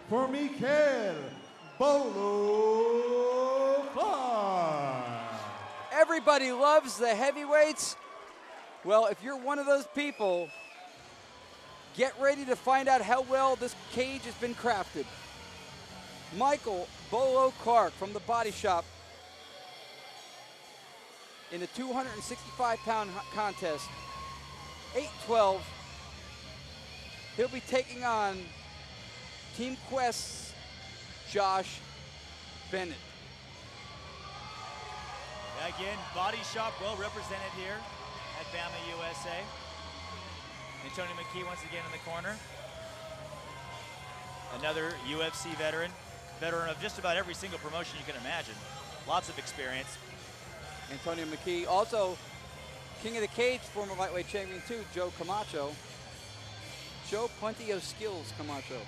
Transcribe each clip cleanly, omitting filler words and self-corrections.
for Mychal Bolo Clark. Everybody loves the heavyweights. Well, if you're one of those people, get ready to find out how well this cage has been crafted. Mychal Bolo Clark from the Body Shop in the 265-pound contest, 8-12. He'll be taking on Team Quest's Josh Bennett. Again, Body Shop well represented here at Bamma USA. Antonio McKee once again in the corner. Another UFC veteran of just about every single promotion you can imagine. Lots of experience. Antonio McKee, also King of the Cage, former lightweight champion too, Joe Camacho. Joe, plenty of skills, Camacho.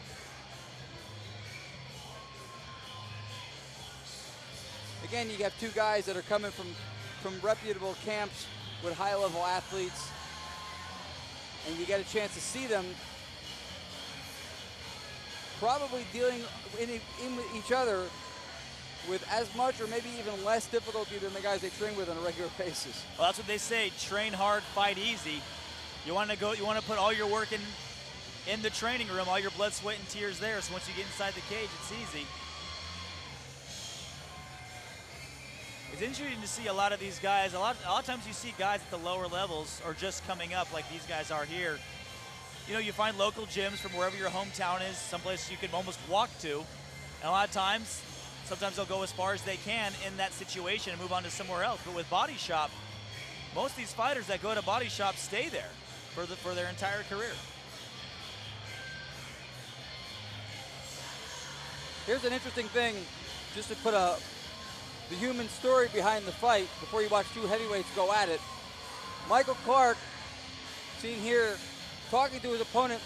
Again, you have two guys that are coming from reputable camps with high-level athletes, and you get a chance to see them probably dealing in with each other with as much or maybe even less difficulty than the guys they train with on a regular basis. Well, that's what they say, train hard, fight easy. You want to put all your work in the training room, all your blood, sweat, and tears there, so once you get inside the cage, it's easy. It's interesting to see a lot of these guys. A lot of times you see guys at the lower levels or just coming up like these guys are here. You know, you find local gyms from wherever your hometown is, someplace you can almost walk to. And a lot of times, sometimes they'll go as far as they can in that situation and move on to somewhere else. But with Body Shop, most of these fighters that go to Body Shop stay there for their entire career. Here's an interesting thing, just to put the human story behind the fight before you watch two heavyweights go at it. Mychal Clark, seen here, talking to his opponent,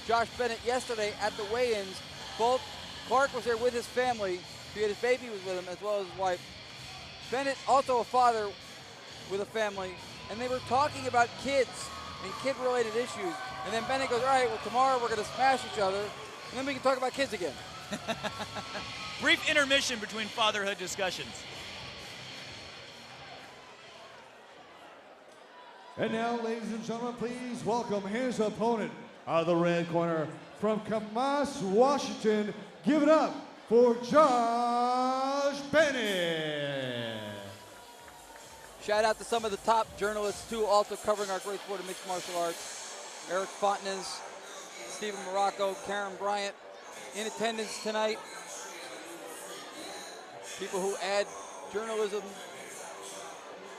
Josh Bennett, yesterday at the weigh-ins. Clark was there with his family. He had his baby was with him as well as his wife. Bennett, also a father with a family, and they were talking about kids and kid-related issues. And then Bennett goes, all right, well, tomorrow we're going to smash each other, and then we can talk about kids again. Brief intermission between fatherhood discussions. And now, ladies and gentlemen, please welcome his opponent out of the red corner from Camas, Washington. Give it up for Josh Bennett. Shout out to some of the top journalists too, also covering our great sport of mixed martial arts. Eric Fontenez, Stephen Morocco, Karen Bryant in attendance tonight. People who add journalism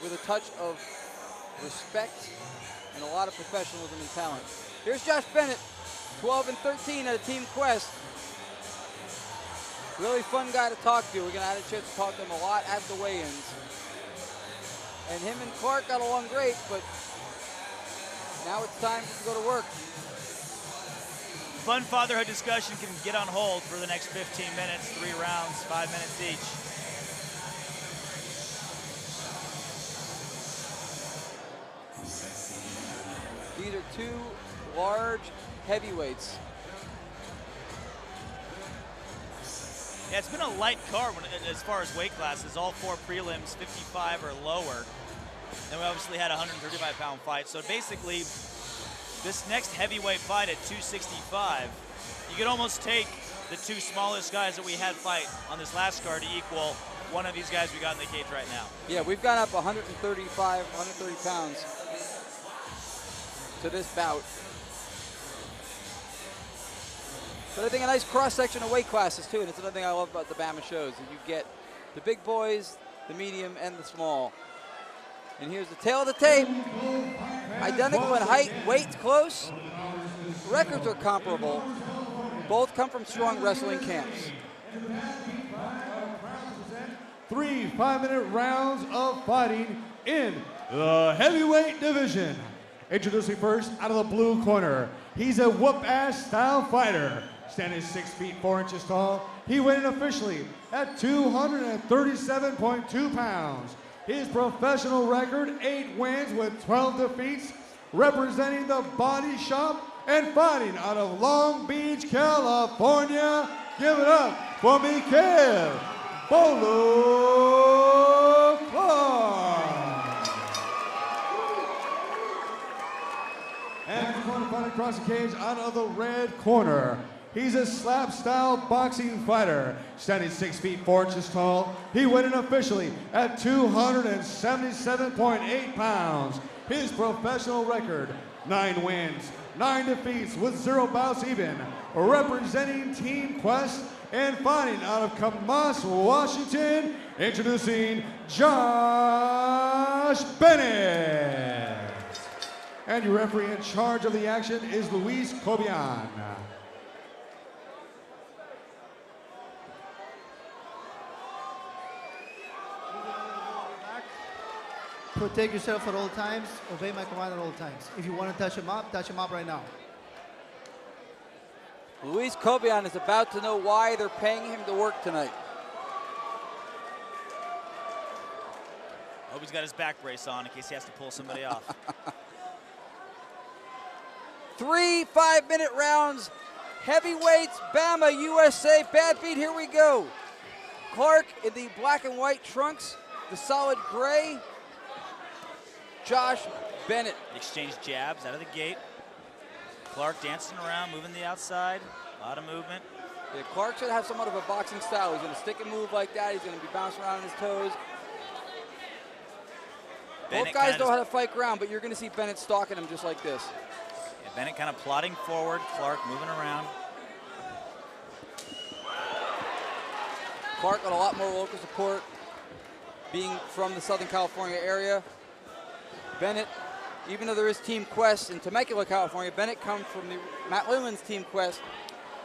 with a touch of respect and a lot of professionalism and talent. Here's Josh Bennett, 12-13 out of Team Quest. Really fun guy to talk to. We're going to have a chance to talk to him a lot at the weigh-ins. And him and Clark got along great, but now it's time to go to work. Fun fatherhood discussion can get on hold for the next 15 minutes, 3 rounds, 5 minutes each. These are two large heavyweights. Yeah, it's been a light card as far as weight classes. All 4 prelims, 55 or lower. And we obviously had a 135-pound fight. So basically, this next heavyweight fight at 265, you could almost take the 2 smallest guys that we had fight on this last card to equal one of these guys we got in the cage right now. Yeah, we've gone up 130 pounds to this bout. But I think a nice cross-section of weight classes too, and it's another thing I love about the Bamma shows, that you get the big boys, the medium, and the small. And here's the tail of the tape. Identical in height, weight close. Records are comparable. Both come from strong wrestling camps. 3 5-minute rounds of fighting in the heavyweight division. Introducing first out of the blue corner. He's a whoop-ass style fighter. Standing 6 feet 4 inches tall, he weighed in officially at 237.2 pounds. His professional record, 8 wins with 12 defeats, representing the Body Shop And fighting out of Long Beach, California, give it up for Mychal Bolo Clark. And fighting across the cage out of the red corner. He's a slap-style boxing fighter, standing 6 feet 4 inches tall. He weighed in officially at 277.8 pounds. His professional record, 9 wins, 9 defeats with 0 bouts even. Representing Team Quest and fighting out of Camas, Washington, introducing Josh Bennett. And your referee in charge of the action is Luis Cobian. Protect yourself at all times. Obey my command at all times. If you want to touch him up right now. Luis Cobian is about to know why they're paying him to work tonight. Hope he's got his back brace on in case he has to pull somebody off. 3 5-minute rounds. Heavyweights, Bamma USA. Badbeat, here we go. Clark in the black and white trunks, the solid gray. Josh Bennett. Exchange jabs out of the gate. Clark dancing around, moving the outside. A lot of movement. Yeah, Clark should have somewhat of a boxing style. He's going to stick and move like that. He's going to be bouncing around on his toes. Both guys know how to fight ground, but you're going to see Bennett stalking him just like this. Yeah, Bennett kind of plodding forward. Clark moving around. Clark got a lot more local support, being from the Southern California area. Bennett, even though there is Team Quest in Temecula, California, Bennett comes from the Matt Lindland's Team Quest,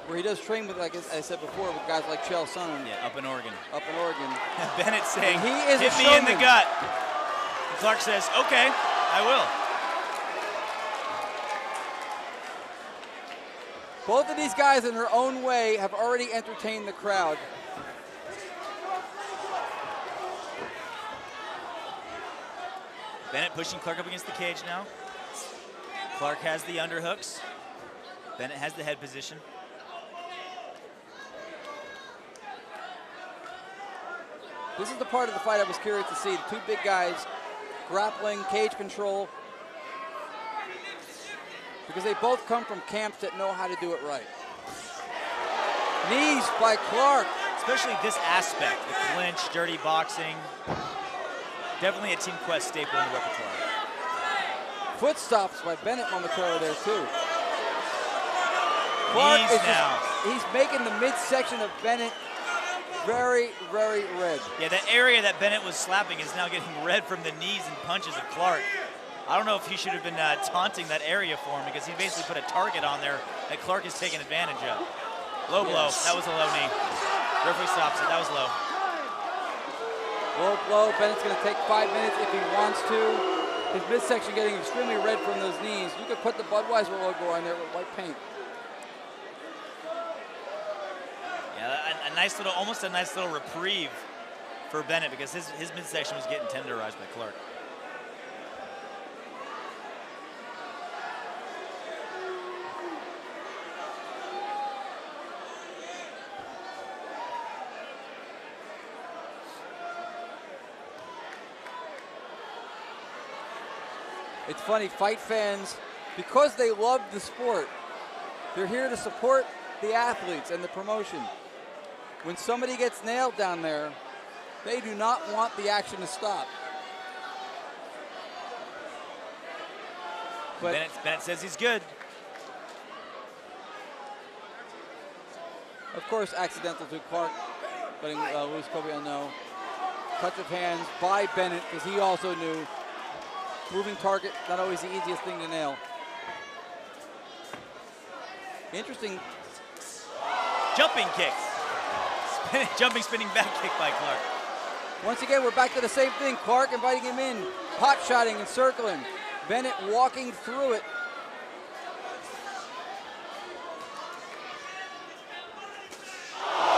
where he does train with, like I said before, with guys like Chael Sonnen. Yeah, up in Oregon. Up in Oregon. Bennett saying, he is hit me in the gut. And Clark says, okay, I will. Both of these guys in their own way have already entertained the crowd. Bennett pushing Clark up against the cage now. Clark has the underhooks. Bennett has the head position. This is the part of the fight I was curious to see. The two big guys grappling, cage control, because they both come from camps that know how to do it right. Knees by Clark. Especially this aspect, the clinch, dirty boxing. Definitely a Team Quest staple in the repertoire. Foot stops by Bennett momentarily there too. Clark Knees is now. he's making the midsection of Bennett very, very red. Yeah, that area that Bennett was slapping is now getting red from the knees and punches of Clark. I don't know if he should have been taunting that area for him, because he basically put a target on there that Clark is taking advantage of. Low blow. That was a low knee. Referee stops it. That was low. Low blow. Bennett's going to take 5 minutes if he wants to. His midsection getting extremely red from those knees. You could put the Budweiser logo on there with white paint. Yeah, a nice little, almost a nice little reprieve for Bennett, because his midsection was getting tenderized by Clark. It's funny, fight fans, because they love the sport, they're here to support the athletes and the promotion. When somebody gets nailed down there, they do not want the action to stop. But Bennett says he's good. of course, accidental to Clark, letting Luis Cobian know. Touch of hands by Bennett, because he also knew. Moving target, not always the easiest thing to nail. Interesting. Jumping kick. Jumping, spinning back kick by Clark. Once again, we're back to the same thing. Clark inviting him in, pot-shotting and circling. Bennett walking through it.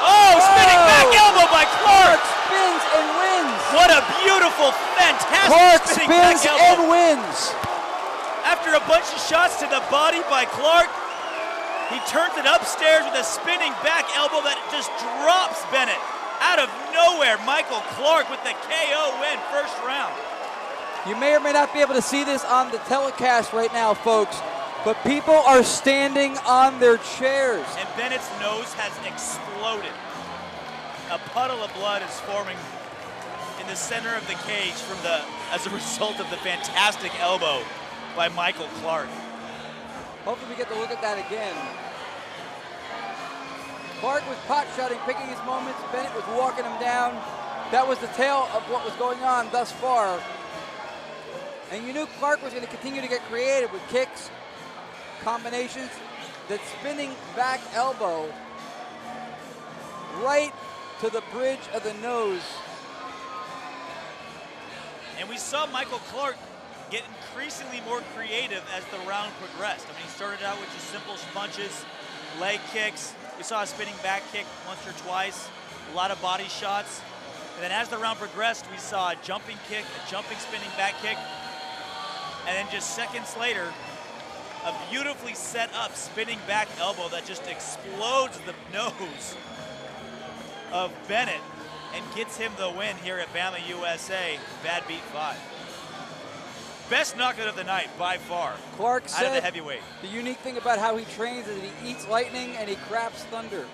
Oh, spinning back elbow by Clark. Spins and wins. What a beautiful, fantastic Clark spinning back spins elbow. and wins. After a bunch of shots to the body by Clark, He turns it upstairs with a spinning back elbow that just drops Bennett. Out of nowhere, Mychal Clark with the KO win, first round. You may or may not be able to see this on the telecast right now, folks, but people are standing on their chairs. And Bennett's nose has exploded. A puddle of blood is forming in the center of the cage as a result of the fantastic elbow by Mychal Clark. Hopefully we get to look at that again. Clark was pot-shotting, picking his moments. Bennett was walking him down. That was the tale of what was going on thus far. And you knew Clark was going to continue to get creative with kicks, combinations. That spinning back elbow right to the bridge of the nose. And we saw Mychal Clark get increasingly more creative as the round progressed. I mean, he started out with just simple punches, leg kicks. We saw a spinning back kick once or twice, a lot of body shots. And then as the round progressed, we saw a jumping kick, a jumping spinning back kick. And then just seconds later, a beautifully set up spinning back elbow that just explodes the nose of Bennett and gets him the win here at Bamma USA, Badbeat 5. Best knockout of the night by far. Clark out said of the heavyweight. The unique thing about how he trains is that he eats lightning and he craps thunder.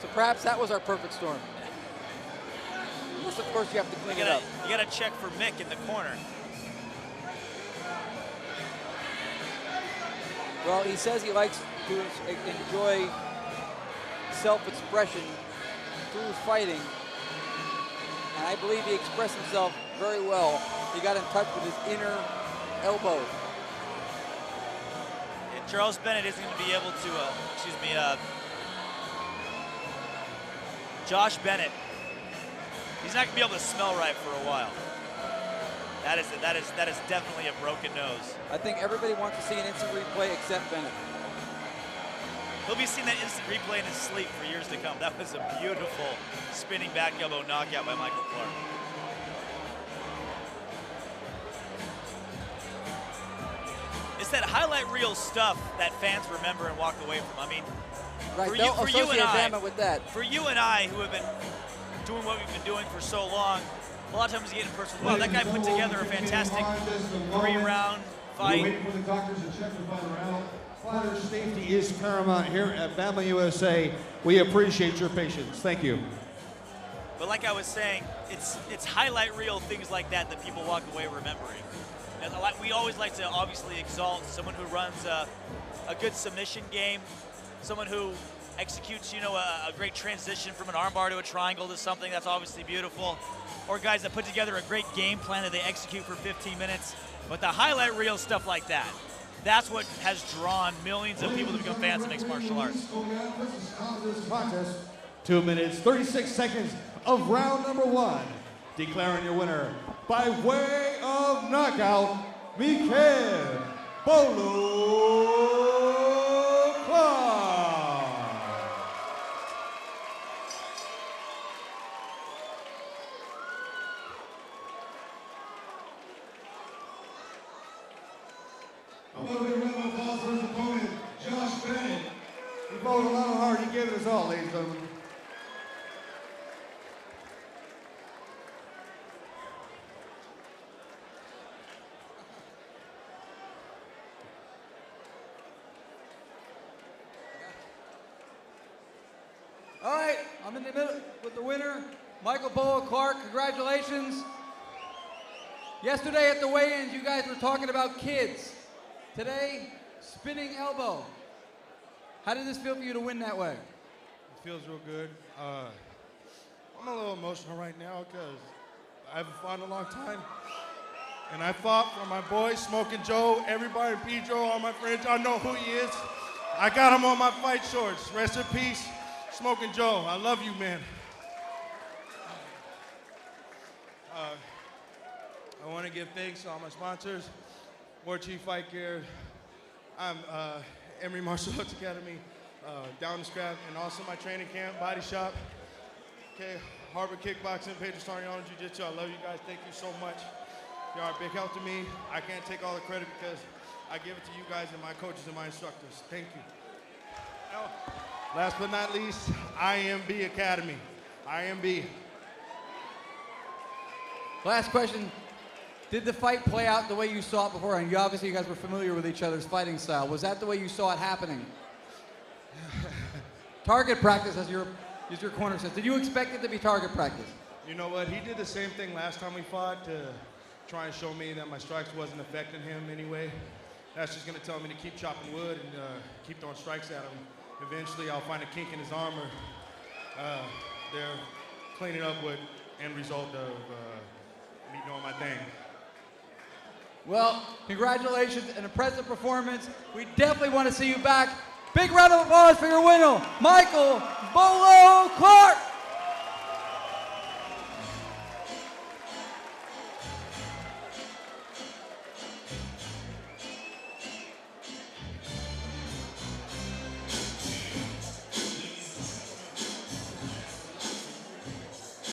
So perhaps that was our perfect storm. Unless, of course, you have to clean it up. You got to check for Mick in the corner. Well, he says he likes to enjoy self-expression through fighting. And I believe he expressed himself very well. He got in touch with his inner elbow. And Charles Bennett isn't going to be able to, Josh Bennett, he's not going to be able to smell right for a while. That is definitely a broken nose. I think everybody wants to see an instant replay except Bennett. He'll be seeing that instant replay in his sleep for years to come. That was a beautiful spinning back elbow knockout by Mychal Clark. It's that highlight reel stuff that fans remember and walk away from. I mean, right, for you and I, Bamma with that. For you and I, who have been doing what we've been doing for so long, a lot of times you get in person, wow, that guy put together a fantastic 3-round fight. Waiting for the doctors to check the final round. Fighter safety is paramount here at Bamma USA. We appreciate your patience. Thank you. But like I was saying, it's highlight reel things like that that people walk away remembering. And we always like to obviously exalt someone who runs a good submission game, someone who executes, a great transition from an armbar to a triangle to something that's obviously beautiful, or guys that put together a great game plan that they execute for 15 minutes. But the highlight reel stuff like that, that's what has drawn millions of people to become fans of mixed martial arts. 2 minutes, 36 seconds of round number 1. Declaring your winner by way of knockout, Mychal Bolo Clark. A little bit of round of applause for his opponent, Josh Bennett. He fought a lot hard. He gave it his all, ladies and gentlemen. All right, I'm in the middle with the winner, Mychal Bolo Clark. Congratulations. Yesterday at the weigh-ins, you guys were talking about kids. Today, spinning elbow. How did this feel for you to win that way? It feels real good. I'm a little emotional right now because I haven't fought in a long time. And I fought for my boy, Smoking Joe, everybody in Pedro, all my friends, y'all know who he is. I got him on my fight shorts. Rest in peace, Smoking Joe. I love you, man. I want to give thanks to all my sponsors, War Chief Fight Gear, Emory Martial Arts Academy, Down the Scrap, and also my training camp, Body Shop, okay, Harbor Kickboxing, Pedro Sariano Jiu-Jitsu. I love you guys. Thank you so much. You are a big help to me. I can't take all the credit because I give it to you guys and my coaches and my instructors. Thank you. Now, last but not least, IMB Academy. IMB. Last question. Did the fight play out the way you saw it before? And you guys were familiar with each other's fighting style. Was that the way you saw it happening? Target practice, as your corner says. Did you expect it to be target practice? You know what? He did the same thing last time we fought to try and show me that my strikes wasn't affecting him anyway. That's just going to tell me to keep chopping wood and keep throwing strikes at him. Eventually, I'll find a kink in his armor. They're cleaning up what end result of me doing my thing. Well, congratulations, an impressive performance. We definitely want to see you back. Big round of applause for your winner, Mychal "Bolo" Clark.